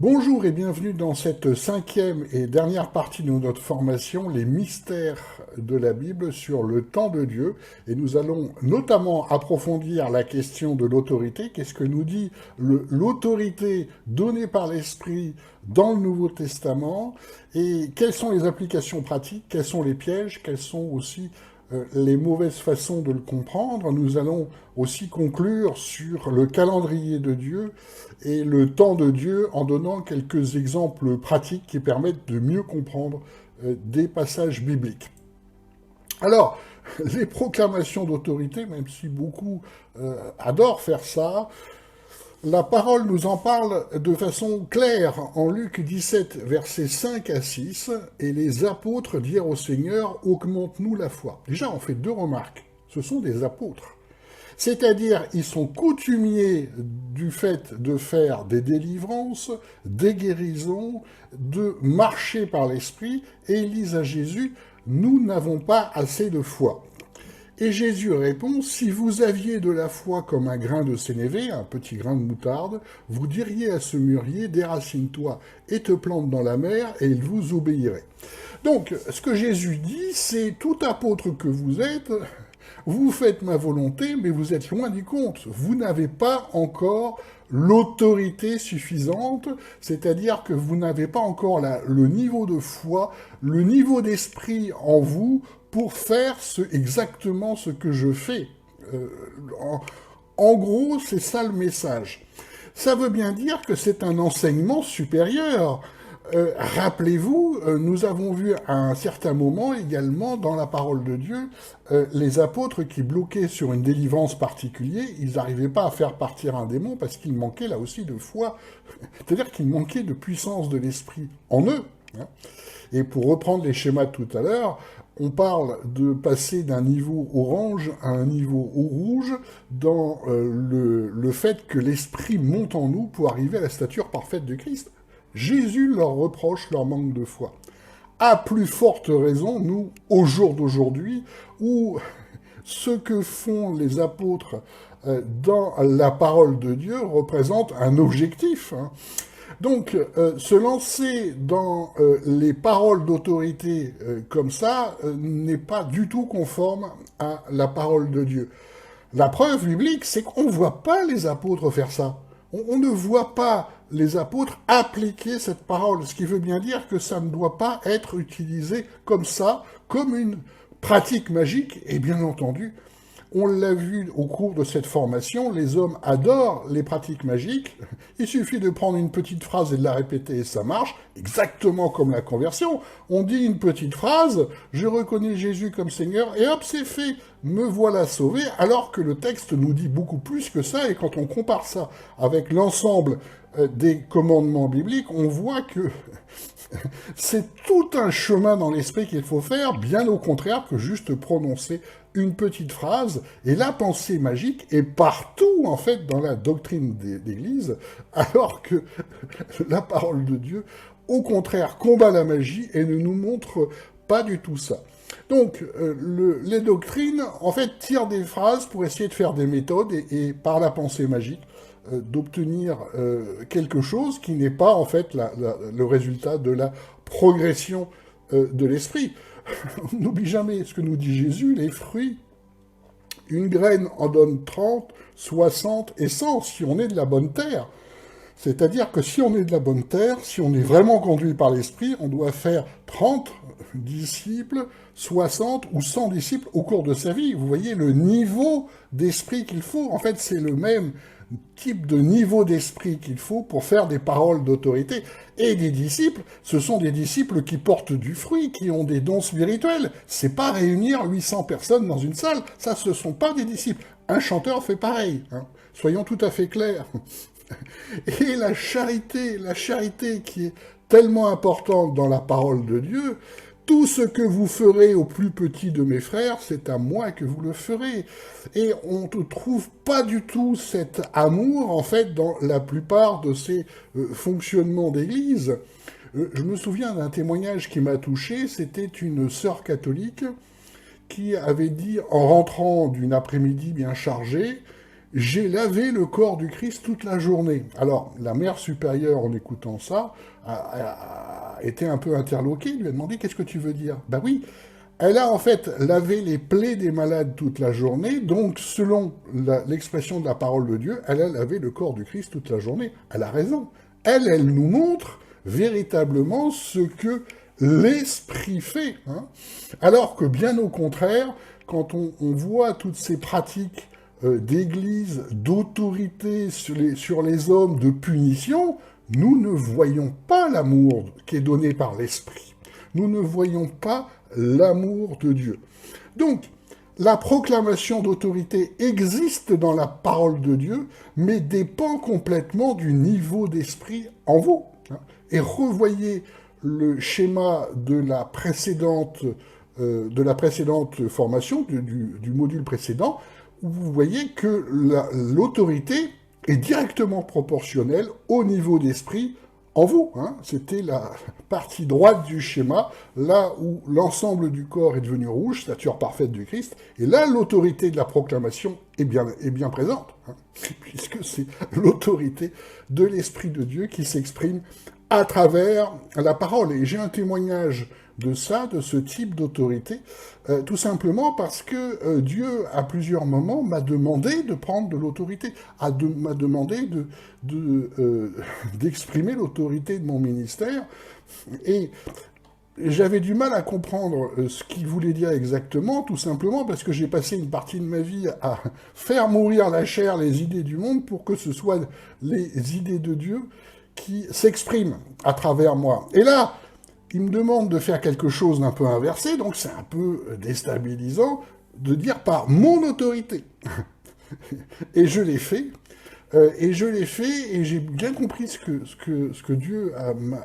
Bonjour et bienvenue dans cette cinquième et dernière partie de notre formation, les mystères de la Bible sur le temps de Dieu. Et nous allons notamment approfondir la question de l'autorité. Qu'est-ce que nous dit l'autorité donnée par l'Esprit dans le Nouveau Testament? Et quelles sont les applications pratiques? Quels sont les pièges? Quelles sont aussi les mauvaises façons de le comprendre? Nous allons aussi conclure sur le calendrier de Dieu et le temps de Dieu en donnant quelques exemples pratiques qui permettent de mieux comprendre des passages bibliques. Alors, les proclamations d'autorité, même si beaucoup adorent faire ça, la parole nous en parle de façon claire en Luc 17, versets 5 à 6, et les apôtres dirent au Seigneur, augmente-nous la foi. Déjà, on fait deux remarques. Ce sont des apôtres. C'est-à-dire, ils sont coutumiers du fait de faire des délivrances, des guérisons, de marcher par l'Esprit, et ils disent à Jésus, nous n'avons pas assez de foi. Et Jésus répond, si vous aviez de la foi comme un grain de sénévé, un petit grain de moutarde, vous diriez à ce mûrier, déracine-toi et te plante dans la mer, et il vous obéirait. Donc, ce que Jésus dit, c'est tout apôtre que vous êtes, vous faites ma volonté, mais vous êtes loin du compte. Vous n'avez pas encore l'autorité suffisante, c'est-à-dire que vous n'avez pas encore le niveau de foi, le niveau d'esprit en vous pour faire exactement ce que je fais. En gros, c'est ça le message. Ça veut bien dire que c'est un enseignement supérieur. Rappelez-vous, nous avons vu à un certain moment également dans la parole de Dieu les apôtres qui bloquaient sur une délivrance particulière, ils n'arrivaient pas à faire partir un démon parce qu'il manquait là aussi de foi, c'est-à-dire qu'il manquait de puissance de l'esprit en eux. Et pour reprendre les schémas de tout à l'heure, on parle de passer d'un niveau orange à un niveau rouge dans le fait que l'esprit monte en nous pour arriver à la stature parfaite de Christ. Jésus leur reproche leur manque de foi. À plus forte raison, nous, au jour d'aujourd'hui, où ce que font les apôtres dans la parole de Dieu représente un objectif. Donc, se lancer dans les paroles d'autorité comme ça n'est pas du tout conforme à la parole de Dieu. La preuve biblique, c'est qu'on ne voit pas les apôtres faire ça. On ne voit pas les apôtres appliquer cette parole, ce qui veut bien dire que ça ne doit pas être utilisé comme ça, comme une pratique magique, et bien entendu, on l'a vu au cours de cette formation, les hommes adorent les pratiques magiques. Il suffit de prendre une petite phrase et de la répéter et ça marche, exactement comme la conversion. On dit une petite phrase, je reconnais Jésus comme Seigneur, et hop, c'est fait, me voilà sauvé, alors que le texte nous dit beaucoup plus que ça, et quand on compare ça avec l'ensemble des commandements bibliques, on voit que c'est tout un chemin dans l'esprit qu'il faut faire, bien au contraire que juste prononcer une petite phrase, et la pensée magique est partout, en fait, dans la doctrine d'Église, alors que la parole de Dieu, au contraire, combat la magie et ne nous montre pas du tout ça. Donc, les doctrines, en fait, tirent des phrases pour essayer de faire des méthodes, et par la pensée magique, d'obtenir quelque chose qui n'est pas, en fait, le résultat de la progression de l'esprit. On n'oublie jamais ce que nous dit Jésus, les fruits. Une graine en donne 30, 60 et 100 si on est de la bonne terre. C'est-à-dire que si on est de la bonne terre, si on est vraiment conduit par l'esprit, on doit faire 30 disciples, 60 ou 100 disciples au cours de sa vie. Vous voyez le niveau d'esprit qu'il faut. En fait, c'est le même type de niveau d'esprit qu'il faut pour faire des paroles d'autorité. Et des disciples, ce sont des disciples qui portent du fruit, qui ont des dons spirituels. C'est pas réunir 800 personnes dans une salle, ça, ce sont pas des disciples. Un chanteur fait pareil, soyons tout à fait clairs. Et la charité qui est tellement importante dans la parole de Dieu, tout ce que vous ferez au plus petit de mes frères, c'est à moi que vous le ferez. Et on ne trouve pas du tout cet amour, en fait, dans la plupart de ces fonctionnements d'église. Je me souviens d'un témoignage qui m'a touché, c'était une sœur catholique qui avait dit, en rentrant d'une après-midi bien chargée, j'ai lavé le corps du Christ toute la journée. Alors, la mère supérieure, en écoutant ça, a été un peu interloquée, lui a demandé, qu'est-ce que tu veux dire? Ben oui, elle a en fait lavé les plaies des malades toute la journée, donc selon l'expression de la parole de Dieu, elle a lavé le corps du Christ toute la journée. Elle a raison. Elle nous montre véritablement ce que l'Esprit fait. Hein. Alors que bien au contraire, quand on voit toutes ces pratiques d'église, d'autorité sur les hommes, de punition, nous ne voyons pas l'amour qui est donné par l'Esprit. Nous ne voyons pas l'amour de Dieu. Donc, la proclamation d'autorité existe dans la parole de Dieu, mais dépend complètement du niveau d'esprit en vous. Et revoyez le schéma de la précédente formation, du module précédent, où vous voyez que l'autorité est directement proportionnelle au niveau d'esprit en vous. Hein. C'était la partie droite du schéma, là où l'ensemble du corps est devenu rouge, stature parfaite du Christ, et là, l'autorité de la proclamation est bien présente, hein, puisque c'est l'autorité de l'Esprit de Dieu qui s'exprime à travers la parole. Et j'ai un témoignage de ça, de ce type d'autorité, tout simplement parce que Dieu, à plusieurs moments, m'a demandé de prendre de l'autorité, m'a demandé d'exprimer l'autorité de mon ministère, et j'avais du mal à comprendre ce qu'il voulait dire exactement, tout simplement parce que j'ai passé une partie de ma vie à faire mourir la chair, les idées du monde, pour que ce soit les idées de Dieu qui s'expriment à travers moi. Et là, il me demande de faire quelque chose d'un peu inversé, donc c'est un peu déstabilisant de dire par mon autorité. Et je l'ai fait, et j'ai bien compris ce que Dieu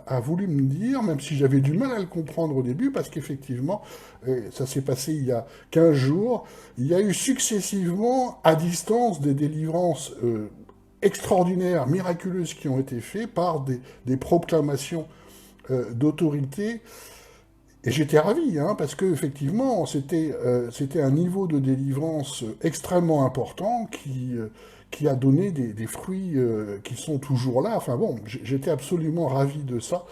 a voulu me dire, même si j'avais du mal à le comprendre au début, parce qu'effectivement, ça s'est passé il y a 15 jours, il y a eu successivement, à distance, des délivrances extraordinaires, miraculeuses qui ont été faites par des proclamations d'autorité, et j'étais ravi, hein, parce que effectivement, c'était un niveau de délivrance extrêmement important qui a donné des fruits qui sont toujours là. Enfin bon, j'étais absolument ravi de ça,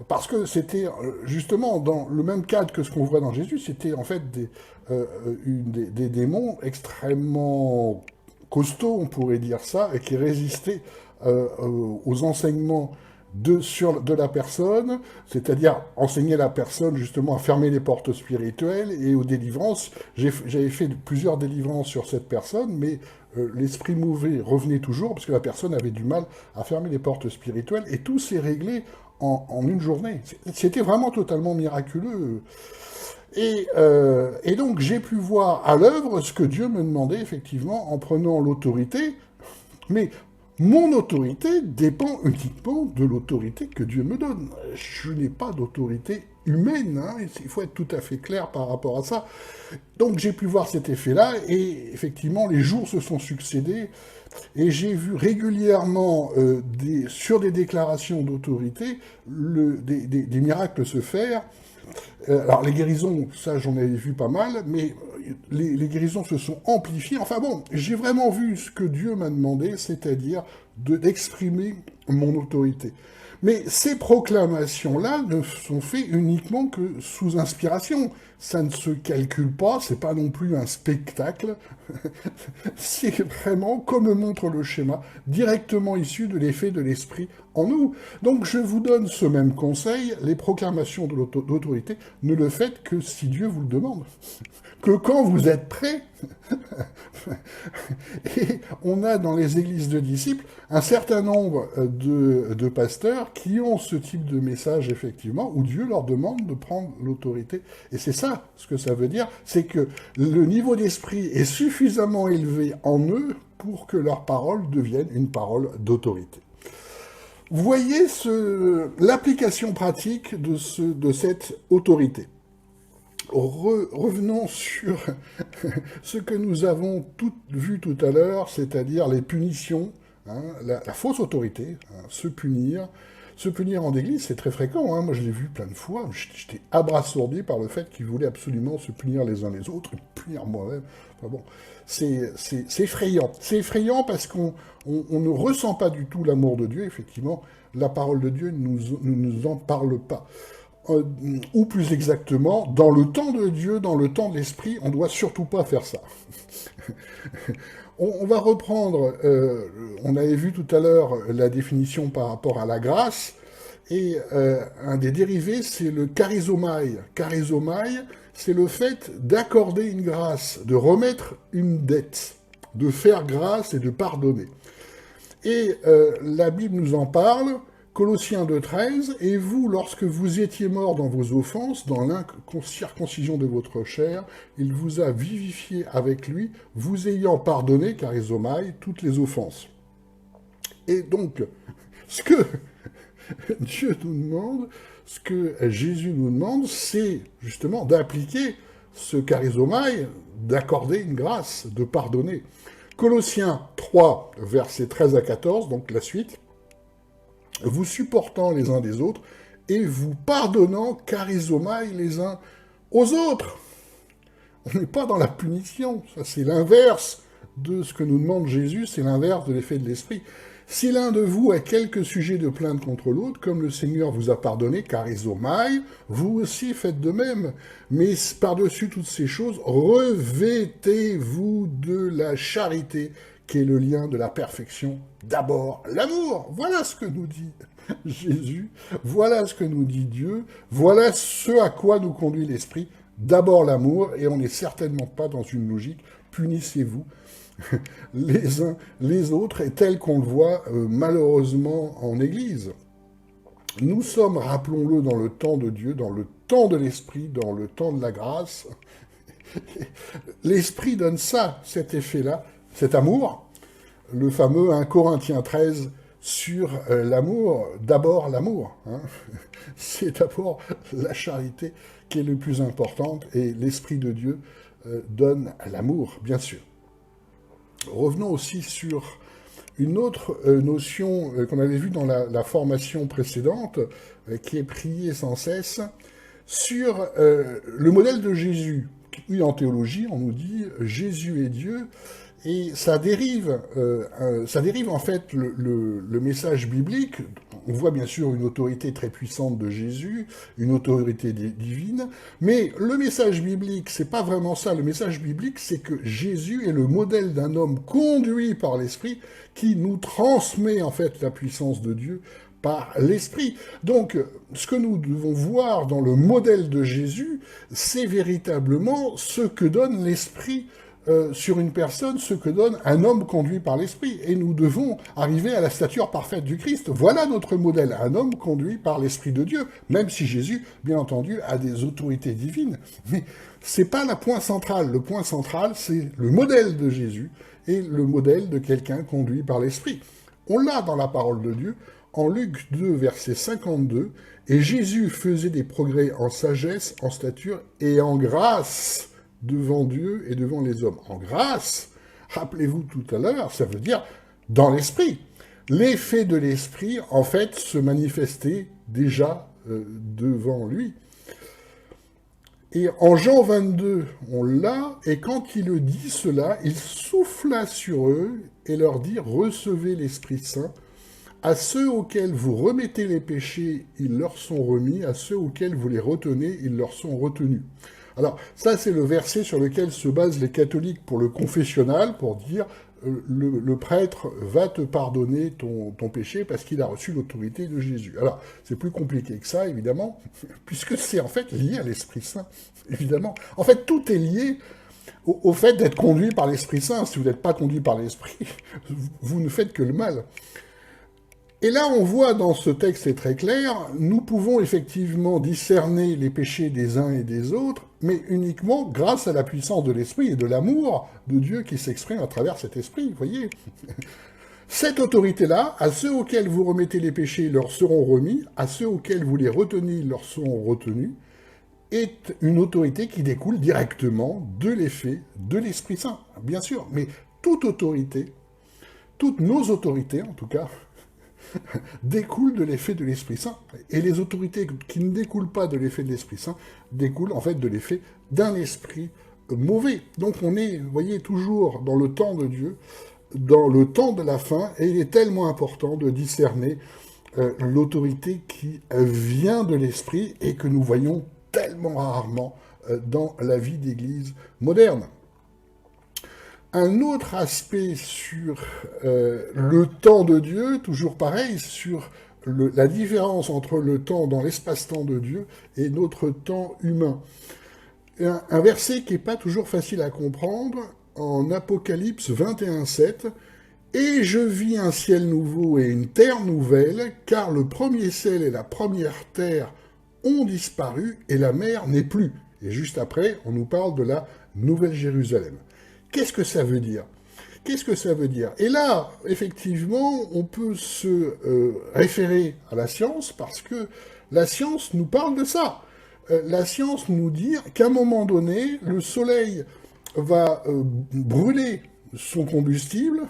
parce que c'était justement dans le même cadre que ce qu'on voit dans Jésus, c'était en fait des démons extrêmement costauds, on pourrait dire ça, et qui résistaient aux enseignements de la personne, c'est-à-dire enseigner la personne justement à fermer les portes spirituelles et aux délivrances. J'avais fait plusieurs délivrances sur cette personne, mais l'esprit mauvais revenait toujours parce que la personne avait du mal à fermer les portes spirituelles, et tout s'est réglé en une journée. C'était vraiment totalement miraculeux. Et donc j'ai pu voir à l'œuvre ce que Dieu me demandait effectivement en prenant l'autorité, mais mon autorité dépend uniquement de l'autorité que Dieu me donne. Je n'ai pas d'autorité humaine, hein, il faut être tout à fait clair par rapport à ça. Donc j'ai pu voir cet effet-là, et effectivement les jours se sont succédés, et j'ai vu régulièrement sur des déclarations d'autorité des miracles se faire. Alors les guérisons, ça j'en avais vu pas mal, mais les guérisons se sont amplifiées. Enfin bon, j'ai vraiment vu ce que Dieu m'a demandé, c'est-à-dire d'exprimer mon autorité. Mais ces proclamations-là ne sont faites uniquement que sous inspiration. Ça ne se calcule pas, c'est pas non plus un spectacle. C'est vraiment, comme montre le schéma, directement issu de l'effet de l'esprit en nous. Donc je vous donne ce même conseil, les proclamations d'autorité, ne le faites que si Dieu vous le demande. Que quand vous êtes prêts. Et on a dans les églises de disciples un certain nombre de pasteurs qui ont ce type de message, effectivement, où Dieu leur demande de prendre l'autorité. Et c'est ça, ce que ça veut dire, c'est que le niveau d'esprit est suffisamment élevé en eux pour que leur parole devienne une parole d'autorité. Voyez l'application pratique de cette autorité. Revenons sur ce que nous avons vu tout à l'heure, c'est-à-dire les punitions, hein, la fausse autorité, hein, se punir, Se punir en église, c'est très fréquent, hein. Moi, je l'ai vu plein de fois. J'étais abasourdi par le fait qu'ils voulaient absolument se punir les uns les autres, et punir moi-même. Enfin bon, c'est effrayant. C'est effrayant parce on ne ressent pas du tout l'amour de Dieu, effectivement. La parole de Dieu ne nous en parle pas. Ou plus exactement, dans le temps de Dieu, dans le temps de l'Esprit, on ne doit surtout pas faire ça. On va reprendre, on avait vu tout à l'heure la définition par rapport à la grâce, et un des dérivés, c'est le charizomai. Charizomai, c'est le fait d'accorder une grâce, de remettre une dette, de faire grâce et de pardonner. Et la Bible nous en parle, Colossiens 2,13, « Et vous, lorsque vous étiez morts dans vos offenses, dans l'incirconcision de votre chair, il vous a vivifié avec lui, vous ayant pardonné, charizomai, toutes les offenses. » Et donc, ce que Dieu nous demande, ce que Jésus nous demande, c'est justement d'appliquer ce charizomai, d'accorder une grâce, de pardonner. Colossiens 3, versets 13 à 14, donc la suite, « Vous supportant les uns des autres, et vous pardonnant charizomai les uns aux autres. » On n'est pas dans la punition, ça c'est l'inverse de ce que nous demande Jésus, c'est l'inverse de l'effet de l'esprit. Si l'un de vous a quelques sujets de plainte contre l'autre, comme le Seigneur vous a pardonné, charizomai, vous aussi faites de même. Mais par-dessus toutes ces choses, revêtez-vous de la charité, qui est le lien de la perfection. D'abord, l'amour. Voilà ce que nous dit Jésus, voilà ce que nous dit Dieu, voilà ce à quoi nous conduit l'Esprit. D'abord l'amour, et on n'est certainement pas dans une logique, punissez-vous les uns les autres, et tel qu'on le voit malheureusement en Église. Nous sommes, rappelons-le, dans le temps de Dieu, dans le temps de l'Esprit, dans le temps de la grâce. L'Esprit donne ça, cet effet-là, cet amour, le fameux 1 Corinthiens 13 sur l'amour, d'abord l'amour. Hein. C'est d'abord la charité qui est le plus importante, et l'Esprit de Dieu donne l'amour, bien sûr. Revenons aussi sur une autre notion qu'on avait vue dans la formation précédente, qui est priée sans cesse, sur le modèle de Jésus. Oui, en théologie, on nous dit Jésus est Dieu, et ça dérive en fait le message biblique. On voit bien sûr une autorité très puissante de Jésus, une autorité divine, mais le message biblique, c'est pas vraiment ça. Le message biblique, c'est que Jésus est le modèle d'un homme conduit par l'Esprit qui nous transmet en fait la puissance de Dieu par l'Esprit. Donc, ce que nous devons voir dans le modèle de Jésus, c'est véritablement ce que donne l'Esprit sur une personne, ce que donne un homme conduit par l'Esprit. Et nous devons arriver à la stature parfaite du Christ. Voilà notre modèle, un homme conduit par l'Esprit de Dieu, même si Jésus, bien entendu, a des autorités divines. Mais c'est pas le point central. Le point central, c'est le modèle de Jésus et le modèle de quelqu'un conduit par l'Esprit. On l'a dans la parole de Dieu, en Luc 2, verset 52, « Et Jésus faisait des progrès en sagesse, en stature et en grâce devant Dieu et devant les hommes. » En grâce, rappelez-vous tout à l'heure, ça veut dire dans l'esprit. L'effet de l'esprit, en fait, se manifestait déjà devant lui. Et en Jean 22, on l'a, et quand il dit cela, il souffla sur eux et leur dit « Recevez l'Esprit Saint. À ceux auxquels vous remettez les péchés, ils leur sont remis. À ceux auxquels vous les retenez, ils leur sont retenus. » Alors, ça, c'est le verset sur lequel se basent les catholiques pour le confessionnal, pour dire le prêtre va te pardonner ton péché parce qu'il a reçu l'autorité de Jésus. Alors, c'est plus compliqué que ça, évidemment, puisque c'est en fait lié à l'Esprit Saint, évidemment. En fait, tout est lié au fait d'être conduit par l'Esprit Saint. Si vous n'êtes pas conduit par l'Esprit, vous ne faites que le mal. Et là, on voit dans ce texte, c'est très clair, nous pouvons effectivement discerner les péchés des uns et des autres, mais uniquement grâce à la puissance de l'Esprit et de l'amour de Dieu qui s'exprime à travers cet Esprit, vous voyez. Cette autorité-là, à ceux auxquels vous remettez les péchés, ils leur seront remis, à ceux auxquels vous les retenez, ils leur seront retenus, est une autorité qui découle directement de l'effet de l'Esprit Saint, bien sûr. Mais toute autorité, toutes nos autorités en tout cas, découlent de l'effet de l'Esprit Saint. Et les autorités qui ne découlent pas de l'effet de l'Esprit Saint découlent en fait de l'effet d'un esprit mauvais. Donc on est, vous voyez, toujours dans le temps de Dieu, dans le temps de la fin, et il est tellement important de discerner l'autorité qui vient de l'esprit et que nous voyons tellement rarement dans la vie d'Église moderne. Un autre aspect sur le temps de Dieu, toujours pareil, sur la différence entre le temps dans l'espace-temps de Dieu et notre temps humain. Un verset qui n'est pas toujours facile à comprendre, en Apocalypse 21:7, « Et je vis un ciel nouveau et une terre nouvelle, car le premier ciel et la première terre ont disparu et la mer n'est plus. » Et juste après, on nous parle de la Nouvelle Jérusalem. Qu'est-ce que ça veut dire ? Qu'est-ce que ça veut dire ? Et là, effectivement, on peut se référer à la science, parce que la science nous parle de ça. La science nous dit qu'à un moment donné, le soleil va brûler son combustible,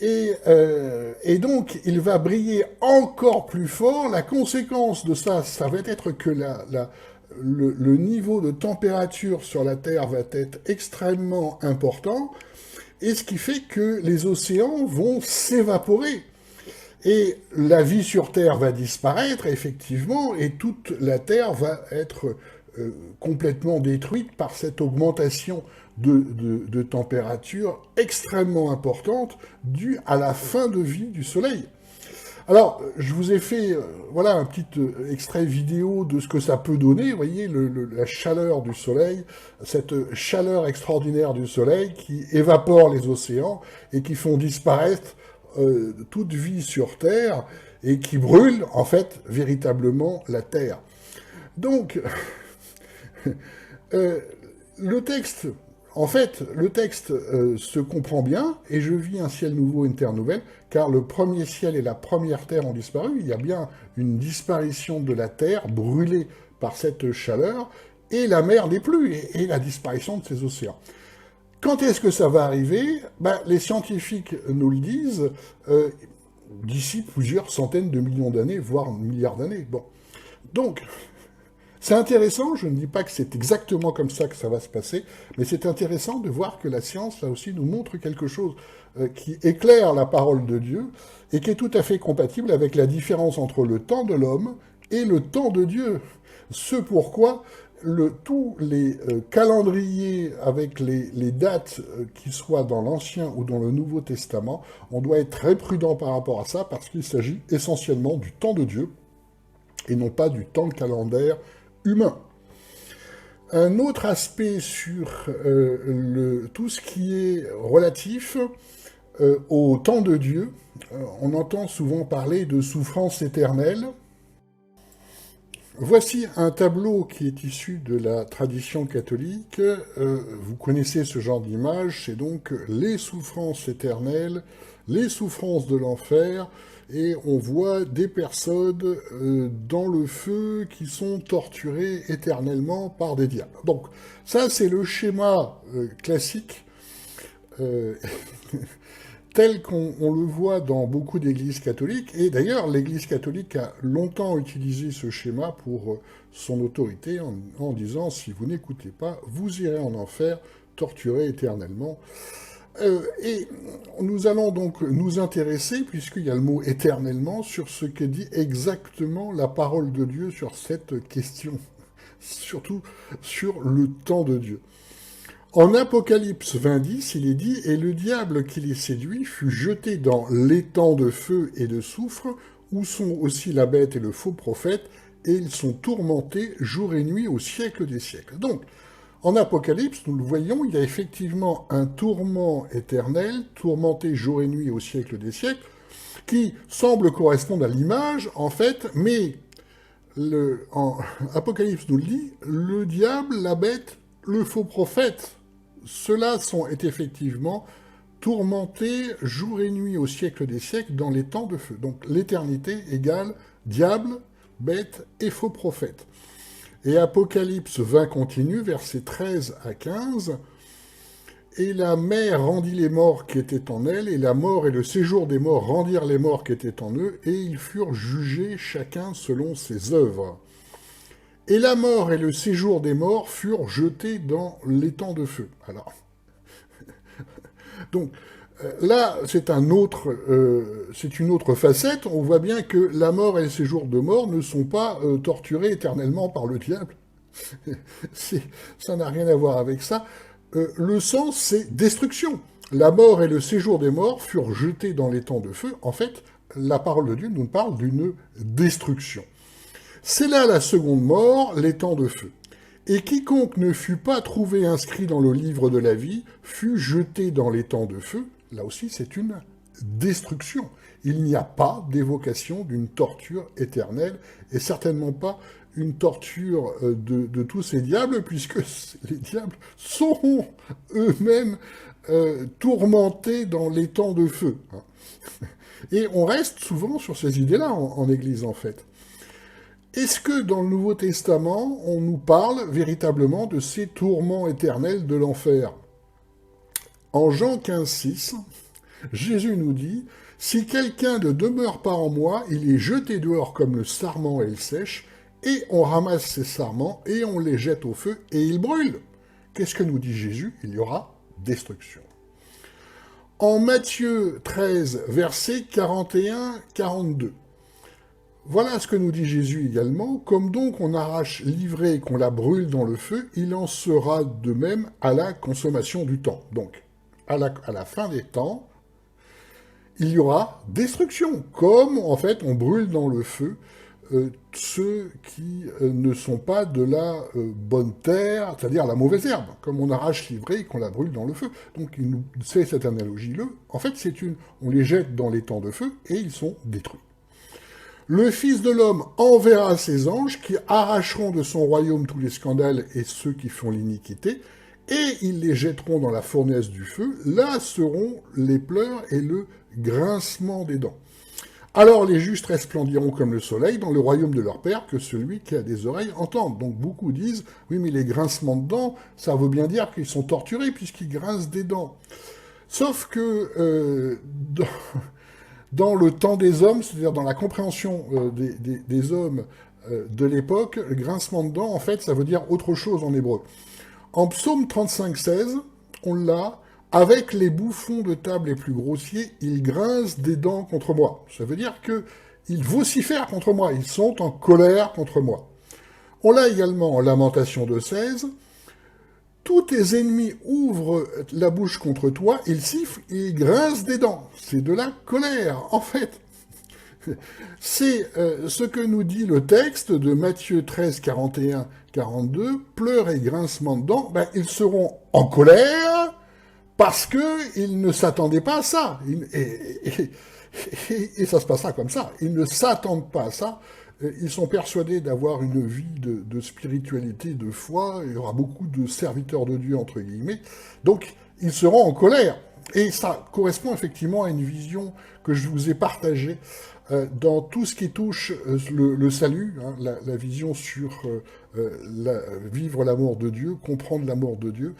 et donc il va briller encore plus fort. La conséquence de ça, ça va être que le niveau de température sur la Terre va être extrêmement important, et ce qui fait que les océans vont s'évaporer. Et la vie sur Terre va disparaître, effectivement, et toute la Terre va être complètement détruite par cette augmentation de température extrêmement importante due à la fin de vie du Soleil. Alors, je vous ai fait voilà, un petit extrait vidéo de ce que ça peut donner, vous voyez, la chaleur du Soleil, cette chaleur extraordinaire du Soleil qui évapore les océans et qui font disparaître toute vie sur Terre et qui brûle, en fait, véritablement la Terre. Donc, le texte se comprend bien, et je vis un ciel nouveau et une terre nouvelle, car le premier ciel et la première terre ont disparu. Il y a bien une disparition de la terre brûlée par cette chaleur, et la mer n'est plus, et la disparition de ses océans. Quand est-ce que ça va arriver ? Les scientifiques nous le disent, d'ici plusieurs centaines de millions d'années, voire milliards d'années. Bon. Donc, c'est intéressant, je ne dis pas que c'est exactement comme ça que ça va se passer, mais c'est intéressant de voir que la science, là aussi, nous montre quelque chose qui éclaire la parole de Dieu et qui est tout à fait compatible avec la différence entre le temps de l'homme et le temps de Dieu. Ce pourquoi tous les calendriers avec les dates qui soient dans l'Ancien ou dans le Nouveau Testament, on doit être très prudent par rapport à ça parce qu'il s'agit essentiellement du temps de Dieu et non pas du temps calendaire humain. Un autre aspect sur tout ce qui est relatif au temps de Dieu, on entend souvent parler de souffrance éternelle. Voici un tableau qui est issu de la tradition catholique. Vous connaissez ce genre d'image, c'est donc les souffrances éternelles, les souffrances de l'enfer, et on voit des personnes dans le feu qui sont torturées éternellement par des diables. Donc ça, c'est le schéma classique, tel qu'on le voit dans beaucoup d'églises catholiques. Et d'ailleurs, l'Église catholique a longtemps utilisé ce schéma pour son autorité en disant « si vous n'écoutez pas, vous irez en enfer, torturé éternellement ». Et nous allons donc nous intéresser, puisqu'il y a le mot « éternellement », sur ce que dit exactement la parole de Dieu sur cette question, surtout sur le temps de Dieu. En Apocalypse 20:10, il est dit « Et le diable qui les séduit fut jeté dans l'étang de feu et de soufre, où sont aussi la bête et le faux prophète, et ils sont tourmentés jour et nuit au siècle des siècles. » Donc, en Apocalypse, nous le voyons, il y a effectivement un tourment éternel, tourmenté jour et nuit au siècle des siècles, qui semble correspondre à l'image, en fait, mais en Apocalypse nous le dit, le diable, la bête, le faux prophète, ceux-là est effectivement tourmentés jour et nuit au siècle des siècles dans les temps de feu. Donc l'éternité égale diable, bête et faux prophète. Et Apocalypse 20 continue, versets 13 à 15. Et la mer rendit les morts qui étaient en elle, et la mort et le séjour des morts rendirent les morts qui étaient en eux, et ils furent jugés chacun selon ses œuvres. Et la mort et le séjour des morts furent jetés dans l'étang de feu. Alors, donc, là, c'est une autre facette. On voit bien que la mort et le séjour de mort ne sont pas torturés éternellement par le diable. Ça n'a rien à voir avec ça. Le sens, c'est destruction. La mort et le séjour des morts furent jetés dans l'étang de feu. En fait, la parole de Dieu nous parle d'une destruction. C'est là la seconde mort, l'étang de feu. Et quiconque ne fut pas trouvé inscrit dans le livre de la vie fut jeté dans l'étang de feu. Là aussi, c'est une destruction. Il n'y a pas d'évocation d'une torture éternelle, et certainement pas une torture de tous ces diables, puisque les diables seront eux-mêmes tourmentés dans l'étang de feu. Et on reste souvent sur ces idées-là en Église, en fait. Est-ce que dans le Nouveau Testament, on nous parle véritablement de ces tourments éternels de l'enfer? En Jean 15,6, Jésus nous dit « Si quelqu'un ne demeure pas en moi, il est jeté dehors comme le sarment et il sèche, et on ramasse ces sarments et on les jette au feu et ils brûlent. » Qu'est-ce que nous dit Jésus? Il y aura destruction. En Matthieu 13, versets 41-42, voilà ce que nous dit Jésus également. « Comme donc on arrache l'ivrée et qu'on la brûle dans le feu, il en sera de même à la consommation du temps. » Donc, à la fin des temps, il y aura destruction, comme en fait on brûle dans le feu ceux qui ne sont pas de la bonne terre, c'est-à-dire la mauvaise herbe, comme on arrache l'ivrée et qu'on la brûle dans le feu. Donc il nous fait cette analogie-là. En fait, on les jette dans les temps de feu et ils sont détruits. Le Fils de l'homme enverra ses anges qui arracheront de son royaume tous les scandales et ceux qui font l'iniquité, et ils les jetteront dans la fournaise du feu. Là seront les pleurs et le grincement des dents. Alors les justes resplendiront comme le soleil dans le royaume de leur Père, que celui qui a des oreilles entende. Donc beaucoup disent, oui mais les grincements de dents, ça veut bien dire qu'ils sont torturés puisqu'ils grincent des dents. Sauf que dans le temps des hommes, c'est-à-dire dans la compréhension des hommes de l'époque, le grincement de dents, en fait, ça veut dire autre chose en hébreu. En Psaume 35,16, on l'a, « Avec les bouffons de table les plus grossiers, ils grincent des dents contre moi. » Ça veut dire qu'ils vocifèrent contre moi, ils sont en colère contre moi. On l'a également en Lamentation 2,16, « Tous tes ennemis ouvrent la bouche contre toi, ils sifflent et ils grincent des dents. » C'est de la colère, en fait. C'est ce que nous dit le texte de Matthieu 13, 41, 42, « Pleurs et grincements de dents, ils seront en colère parce qu'ils ne s'attendaient pas à ça. Et ça se passera comme ça. Ils ne s'attendent pas à ça. Ils sont persuadés d'avoir une vie de spiritualité, de foi. Il y aura beaucoup de serviteurs de Dieu, entre guillemets. Donc, ils seront en colère. Et ça correspond effectivement à une vision que je vous ai partagée dans tout ce qui touche le salut, hein, la vision sur vivre l'amour de Dieu, comprendre l'amour de Dieu.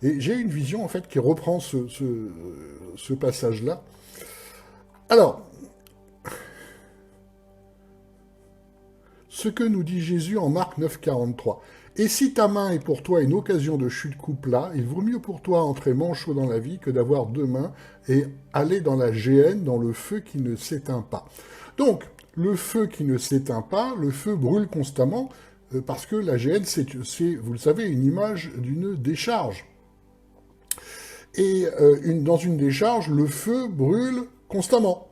Et j'ai une vision, en fait, qui reprend ce passage-là. Alors, ce que nous dit Jésus en Marc 9, 43. « Et si ta main est pour toi une occasion de chute, coupe-la. Il vaut mieux pour toi entrer manchot dans la vie que d'avoir deux mains et aller dans la géhenne, dans le feu qui ne s'éteint pas. » Donc, le feu qui ne s'éteint pas, le feu brûle constamment, parce que la géhenne, c'est, vous le savez, une image d'une décharge. Et dans une décharge, le feu brûle constamment.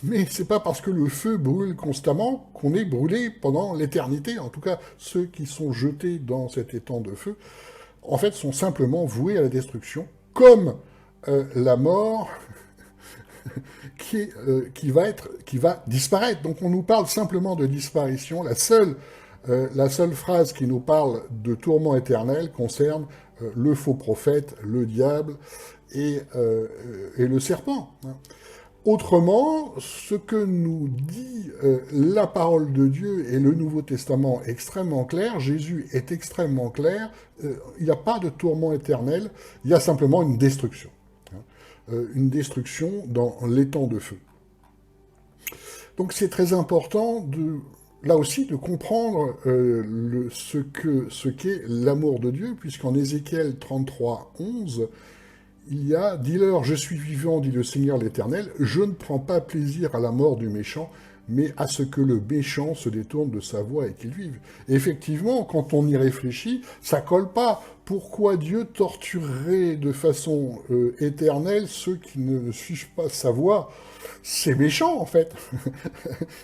Mais c'est pas parce que le feu brûle constamment qu'on est brûlé pendant l'éternité. En tout cas, ceux qui sont jetés dans cet étang de feu, en fait, sont simplement voués à la destruction, comme la mort qui va disparaître. Donc on nous parle simplement de disparition. La seule phrase qui nous parle de tourment éternel concerne le faux prophète, le diable et le serpent. Autrement, ce que nous dit la parole de Dieu et le Nouveau Testament est extrêmement clair, Jésus est extrêmement clair, il n'y a pas de tourment éternel, il y a simplement une destruction. Une destruction dans les temps de feu. Donc c'est très important, là aussi, de comprendre ce qu'est l'amour de Dieu, puisqu'en Ézéchiel 33, 11, il y a « Dis-leur, je suis vivant, dit le Seigneur l'Éternel, je ne prends pas plaisir à la mort du méchant, mais à ce que le méchant se détourne de sa voie et qu'il vive. » Et effectivement, quand on y réfléchit, ça colle pas. Pourquoi Dieu torturerait de façon éternelle ceux qui ne suivent pas sa voie? C'est méchant, en fait.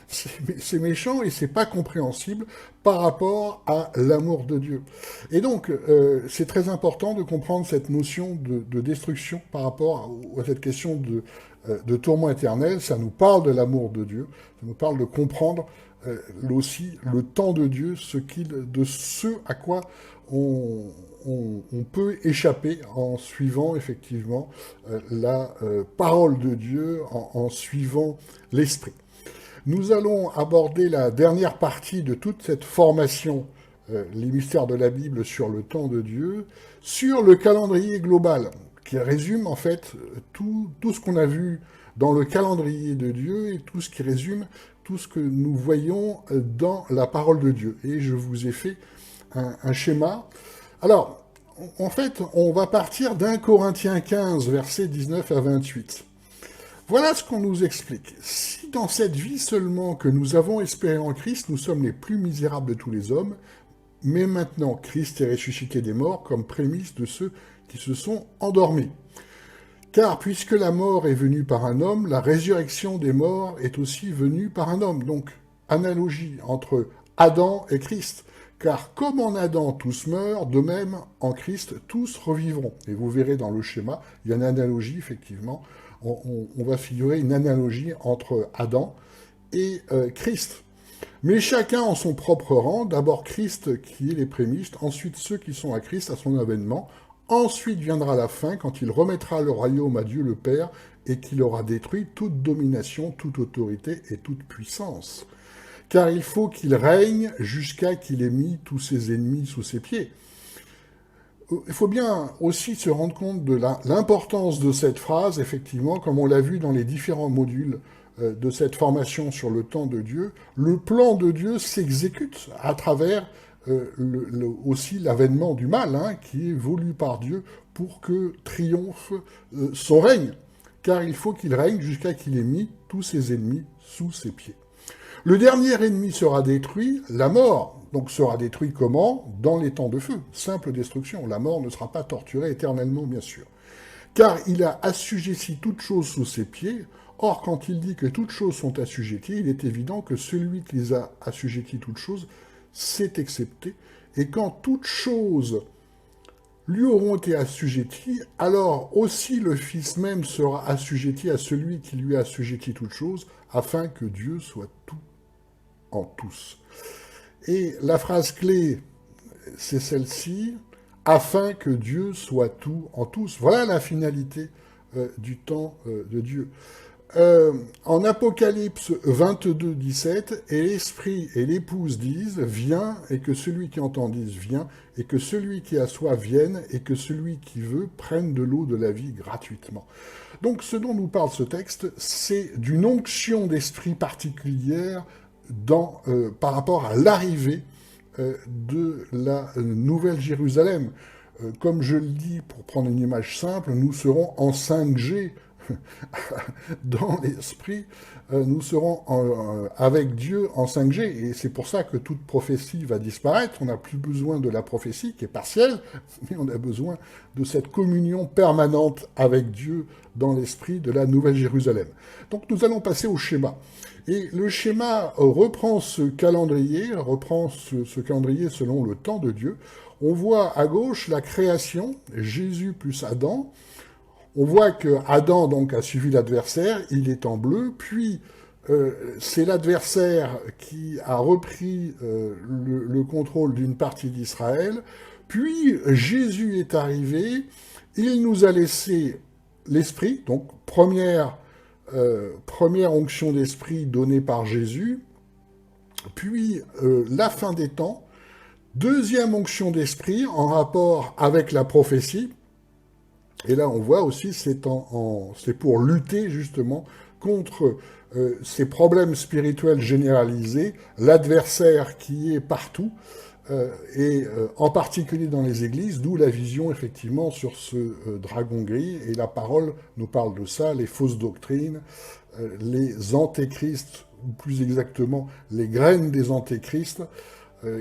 C'est méchant et c'est pas compréhensible par rapport à l'amour de Dieu. Et donc, c'est très important de comprendre cette notion de destruction par rapport à cette question de tourment éternel. Ça nous parle de l'amour de Dieu, ça nous parle de comprendre aussi le temps de Dieu, de ce à quoi on peut échapper en suivant effectivement la parole de Dieu, en suivant l'Esprit. Nous allons aborder la dernière partie de toute cette formation, les mystères de la Bible sur le temps de Dieu, sur le calendrier global, qui résume en fait tout ce qu'on a vu dans le calendrier de Dieu et tout ce qui résume tout ce que nous voyons dans la parole de Dieu. Et je vous ai fait un schéma. Alors, en fait, on va partir d'1 Corinthiens 15, versets 19 à 28. Voilà ce qu'on nous explique. Si dans cette vie seulement que nous avons espéré en Christ, nous sommes les plus misérables de tous les hommes, mais maintenant Christ est ressuscité des morts comme prémisse de ceux qui se sont endormis. Car puisque la mort est venue par un homme, la résurrection des morts est aussi venue par un homme. Donc, analogie entre Adam et Christ. Car comme en Adam tous meurent, de même en Christ tous revivront. Et vous verrez dans le schéma, il y a une analogie, effectivement. On va figurer une analogie entre Adam et Christ. Mais chacun en son propre rang, d'abord Christ qui est les prémices, ensuite ceux qui sont à Christ à son avènement, ensuite viendra la fin quand il remettra le royaume à Dieu le Père et qu'il aura détruit toute domination, toute autorité et toute puissance. Car il faut qu'il règne jusqu'à qu'il ait mis tous ses ennemis sous ses pieds. Il faut bien aussi se rendre compte de l'importance de cette phrase, effectivement, comme on l'a vu dans les différents modules de cette formation sur le temps de Dieu. Le plan de Dieu s'exécute à travers aussi l'avènement du mal, qui est voulu par Dieu pour que triomphe son règne. Car il faut qu'il règne jusqu'à qu'il ait mis tous ses ennemis sous ses pieds. Le dernier ennemi sera détruit, la mort. Donc sera détruit comment? Dans les temps de feu. Simple destruction. La mort ne sera pas torturée éternellement, bien sûr. Car il a assujetti toutes choses sous ses pieds. Or, quand il dit que toutes choses sont assujetties, il est évident que celui qui les a assujetties toutes choses s'est excepté. Et quand toutes choses lui auront été assujetties, alors aussi le Fils même sera assujetti à celui qui lui a assujetti toutes choses, afin que Dieu soit tout en tous. Et la phrase clé, c'est celle-ci, afin que Dieu soit tout en tous. Voilà la finalité du temps de Dieu. En Apocalypse 22, 17, et l'Esprit et l'Épouse disent, viens, et que celui qui entend dise, viens, et que celui qui a soif vienne, et que celui qui veut prenne de l'eau de la vie gratuitement. Donc ce dont nous parle ce texte, c'est d'une onction d'esprit particulière par rapport à l'arrivée de la Nouvelle Jérusalem. Comme je le dis, pour prendre une image simple, nous serons en 5G dans l'esprit, nous serons avec Dieu en 5G, et c'est pour ça que toute prophétie va disparaître. On n'a plus besoin de la prophétie qui est partielle, mais on a besoin de cette communion permanente avec Dieu dans l'esprit de la Nouvelle Jérusalem. Donc nous allons passer au schéma. Et le schéma reprend ce calendrier selon le temps de Dieu. On voit à gauche la création, Jésus plus Adam. On voit que Adam donc a suivi l'adversaire, il est en bleu, puis c'est l'adversaire qui a repris le contrôle d'une partie d'Israël, puis Jésus est arrivé, il nous a laissé l'esprit, donc première première onction d'esprit donnée par Jésus, puis la fin des temps, deuxième onction d'esprit en rapport avec la prophétie, et là on voit aussi c'est pour lutter justement contre ces problèmes spirituels généralisés, l'adversaire qui est partout, et en particulier dans les églises, d'où la vision effectivement sur ce dragon gris, et la parole nous parle de ça, les fausses doctrines, les antéchrists, ou plus exactement les graines des antéchrists,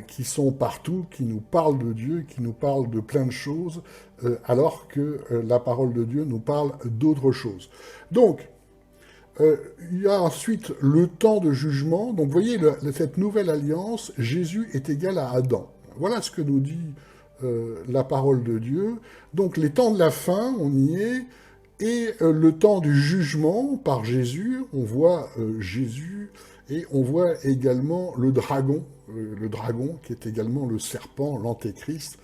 qui sont partout, qui nous parlent de Dieu, qui nous parlent de plein de choses, alors que la parole de Dieu nous parle d'autres choses. Donc, il y a ensuite le temps de jugement. Donc, vous voyez, cette nouvelle alliance, Jésus est égal à Adam. Voilà ce que nous dit la parole de Dieu. Donc, les temps de la fin, on y est, et le temps du jugement par Jésus, on voit Jésus, et on voit également le dragon qui est également le serpent, l'antéchrist.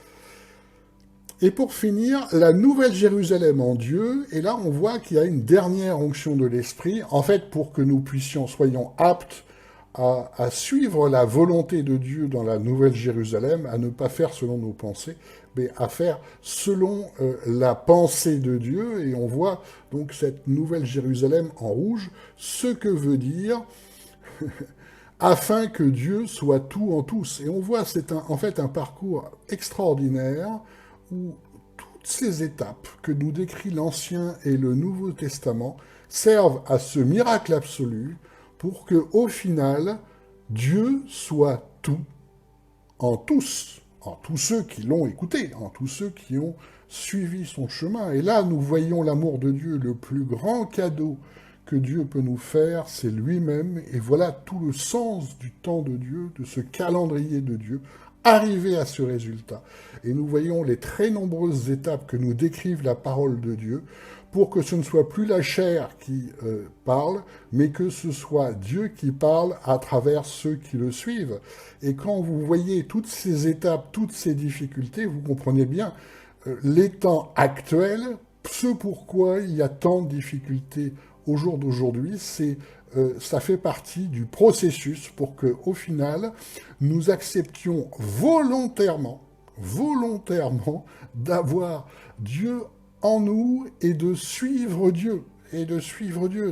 Et pour finir, la nouvelle Jérusalem en Dieu, et là on voit qu'il y a une dernière onction de l'Esprit, en fait pour que nous soyons aptes à suivre la volonté de Dieu dans la nouvelle Jérusalem, à ne pas faire selon nos pensées, mais à faire selon la pensée de Dieu, et on voit donc cette nouvelle Jérusalem en rouge, ce que veut dire afin que Dieu soit tout en tous. Et on voit, c'est en fait un parcours extraordinaire où toutes ces étapes que nous décrit l'Ancien et le Nouveau Testament servent à ce miracle absolu pour que, au final, Dieu soit tout en tous ceux qui l'ont écouté, en tous ceux qui ont suivi son chemin. Et là, nous voyons l'amour de Dieu, le plus grand cadeau que Dieu peut nous faire, c'est lui-même, et voilà tout le sens du temps de Dieu, de ce calendrier de Dieu, arriver à ce résultat. Et nous voyons les très nombreuses étapes que nous décrive la parole de Dieu, pour que ce ne soit plus la chair qui parle, mais que ce soit Dieu qui parle à travers ceux qui le suivent. Et quand vous voyez toutes ces étapes, toutes ces difficultés, vous comprenez bien les temps actuels, ce pourquoi il y a tant de difficultés au jour d'aujourd'hui, ça fait partie du processus pour que, au final, nous acceptions volontairement d'avoir Dieu en nous et de suivre Dieu.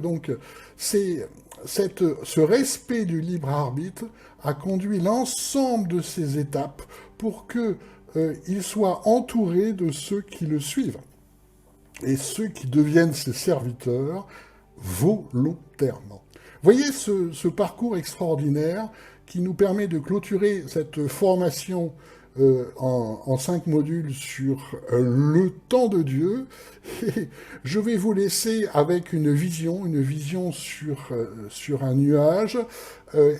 Donc, ce respect du libre arbitre a conduit l'ensemble de ces étapes pour qu'il soit entouré de ceux qui le suivent et ceux qui deviennent ses serviteurs volontairement. Voyez ce parcours extraordinaire qui nous permet de clôturer cette formation en 5 modules sur le temps de Dieu. Et je vais vous laisser avec une vision sur un nuage.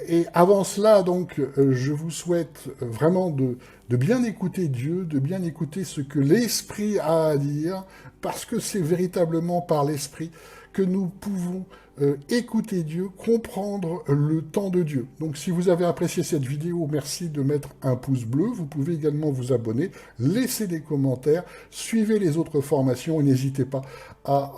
Et avant cela, donc, je vous souhaite vraiment de bien écouter Dieu, de bien écouter ce que l'Esprit a à dire, parce que c'est véritablement par l'Esprit que nous pouvons écouter Dieu, comprendre le temps de Dieu. Donc si vous avez apprécié cette vidéo, merci de mettre un pouce bleu. Vous pouvez également vous abonner, laisser des commentaires, suivez les autres formations et n'hésitez pas à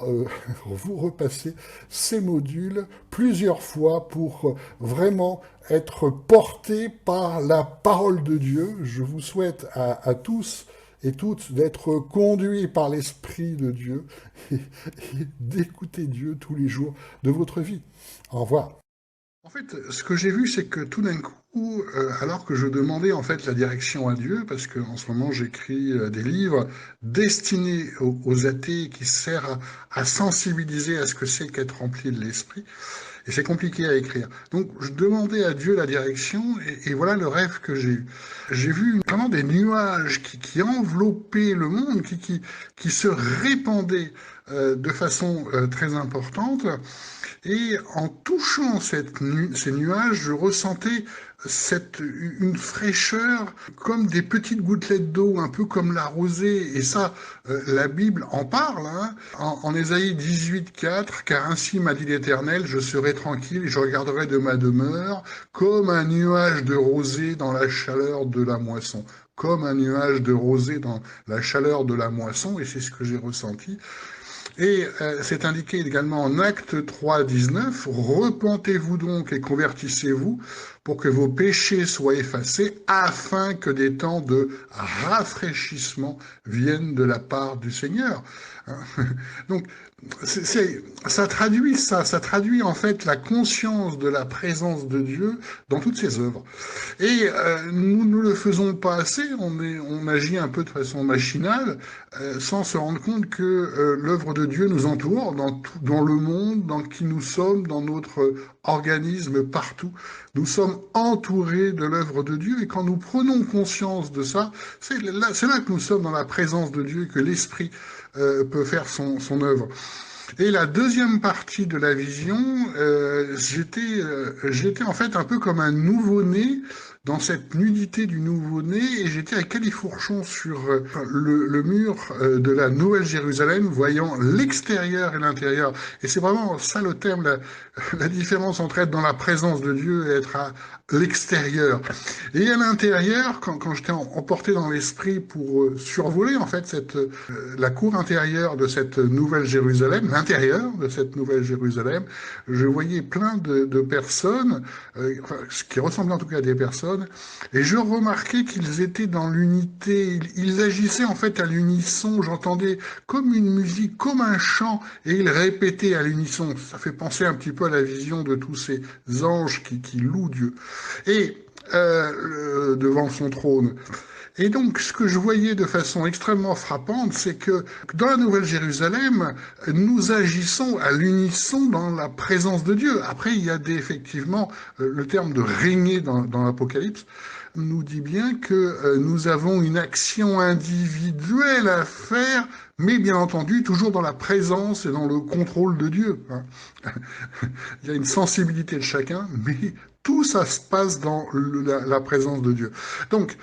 vous repasser ces modules plusieurs fois pour vraiment être porté par la parole de Dieu. Je vous souhaite à tous et toutes d'être conduits par l'Esprit de Dieu et d'écouter Dieu tous les jours de votre vie. Au revoir. En fait, ce que j'ai vu, c'est que tout d'un coup, alors que je demandais en fait la direction à Dieu, parce qu'en ce moment j'écris des livres destinés aux athées qui servent à sensibiliser à ce que c'est qu'être rempli de l'Esprit, et c'est compliqué à écrire. Donc je demandais à Dieu la direction, et voilà le rêve que j'ai eu. J'ai vu vraiment des nuages qui enveloppaient le monde, qui se répandaient de façon très importante. Et en touchant ces nuages, je ressentais une fraîcheur comme des petites gouttelettes d'eau, un peu comme la rosée. Et ça, la Bible en parle. Hein. En Ésaïe 18,4, car ainsi m'a dit l'Éternel, je serai tranquille et je regarderai de ma demeure comme un nuage de rosée dans la chaleur de la moisson. Comme un nuage de rosée dans la chaleur de la moisson, et c'est ce que j'ai ressenti. Et c'est indiqué également en Acte 3, 19, repentez-vous donc et convertissez-vous pour que vos péchés soient effacés, afin que des temps de rafraîchissement viennent de la part du Seigneur. Donc, ça traduit en fait la conscience de la présence de Dieu dans toutes ses œuvres. Et nous ne le faisons pas assez, on agit un peu de façon machinale, sans se rendre compte que l'œuvre de Dieu nous entoure dans le monde dans qui nous sommes, dans notre organisme, partout. Nous sommes entourés de l'œuvre de Dieu, et quand nous prenons conscience de ça, c'est là que nous sommes dans la présence de Dieu, que l'Esprit peut faire son œuvre. Et la deuxième partie de la vision, j'étais en fait un peu comme un nouveau-né dans cette nudité du nouveau-né, et j'étais à califourchon sur le mur de la Nouvelle Jérusalem, voyant l'extérieur et l'intérieur. Et c'est vraiment ça le terme, la différence entre être dans la présence de Dieu et être à l'extérieur. Et à l'intérieur, quand j'étais emporté dans l'esprit pour survoler en fait la cour intérieure de cette Nouvelle Jérusalem, l'intérieur de cette Nouvelle Jérusalem, je voyais plein de personnes, ce qui ressemblait en tout cas à des personnes, et je remarquais qu'ils étaient dans l'unité, ils agissaient en fait à l'unisson, j'entendais comme une musique, comme un chant, et ils répétaient à l'unisson. Ça fait penser un petit peu à la vision de tous ces anges qui louent Dieu, et devant son trône. Et donc, ce que je voyais de façon extrêmement frappante, c'est que dans la Nouvelle Jérusalem, nous agissons à l'unisson dans la présence de Dieu. Après, il y a effectivement, le terme de régner dans l'Apocalypse nous dit bien que nous avons une action individuelle à faire, mais bien entendu, toujours dans la présence et dans le contrôle de Dieu. Il y a une sensibilité de chacun, mais tout ça se passe dans la présence de Dieu. Donc,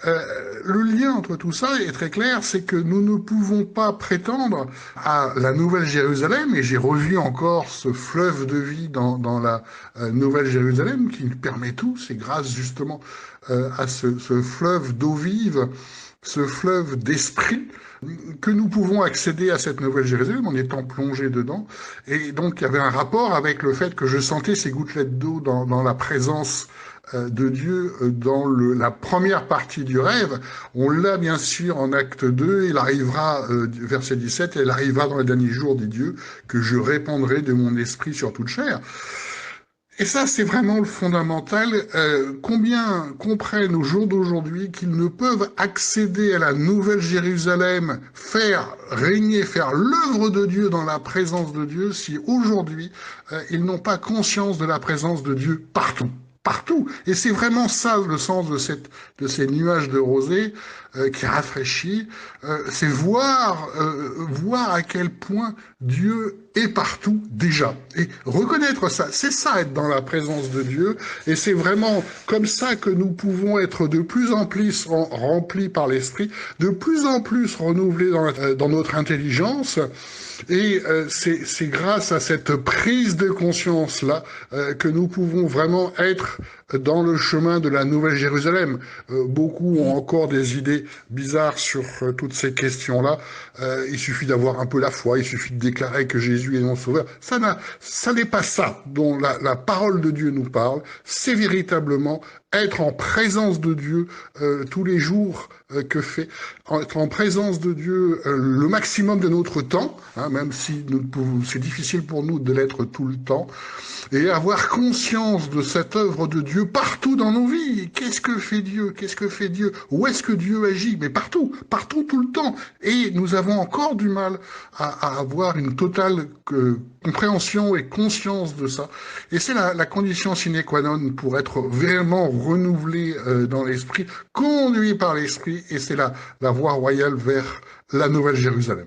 le lien entre tout ça est très clair, c'est que nous ne pouvons pas prétendre à la Nouvelle Jérusalem, et j'ai revu encore ce fleuve de vie dans la Nouvelle Jérusalem qui nous permet tout, c'est grâce justement à ce fleuve d'eau vive, ce fleuve d'esprit, que nous pouvons accéder à cette Nouvelle Jérusalem en étant plongés dedans. Et donc il y avait un rapport avec le fait que je sentais ces gouttelettes d'eau dans la présence de Dieu dans la première partie du rêve. On l'a bien sûr en acte 2, il arrivera, verset 17, il arrivera dans les derniers jours, dit Dieu, que je répandrai de mon esprit sur toute chair. Et ça, c'est vraiment le fondamental. Combien comprennent au jour d'aujourd'hui qu'ils ne peuvent accéder à la Nouvelle Jérusalem, faire régner, faire l'œuvre de Dieu dans la présence de Dieu, si aujourd'hui, ils n'ont pas conscience de la présence de Dieu partout. Partout. Et c'est vraiment ça le sens de ces nuages de rosée qui rafraîchit. C'est voir à quel point Dieu est partout déjà. Et reconnaître ça, c'est ça être dans la présence de Dieu. Et c'est vraiment comme ça que nous pouvons être de plus en plus remplis par l'Esprit, de plus en plus renouvelés dans notre intelligence. Et c'est grâce à cette prise de conscience-là que nous pouvons vraiment être dans le chemin de la Nouvelle Jérusalem. Beaucoup ont encore des idées bizarres sur toutes ces questions-là. Il suffit d'avoir un peu la foi, il suffit de déclarer que Jésus est mon sauveur. Ça n'est pas ça dont la parole de Dieu nous parle. C'est véritablement être en présence de Dieu tous les jours être en présence de Dieu le maximum de notre temps, même si c'est difficile pour nous de l'être tout le temps, et avoir conscience de cette œuvre de Dieu partout dans nos vies. Qu'est-ce que fait Dieu? Qu'est-ce que fait Dieu? Où est-ce que Dieu agit? Mais partout, tout le temps. Et nous avons encore du mal à avoir une totale compréhension et conscience de ça. Et c'est la condition sine qua non pour être vraiment renouvelé dans l'esprit, conduit par l'esprit, et c'est la voie royale vers la Nouvelle Jérusalem.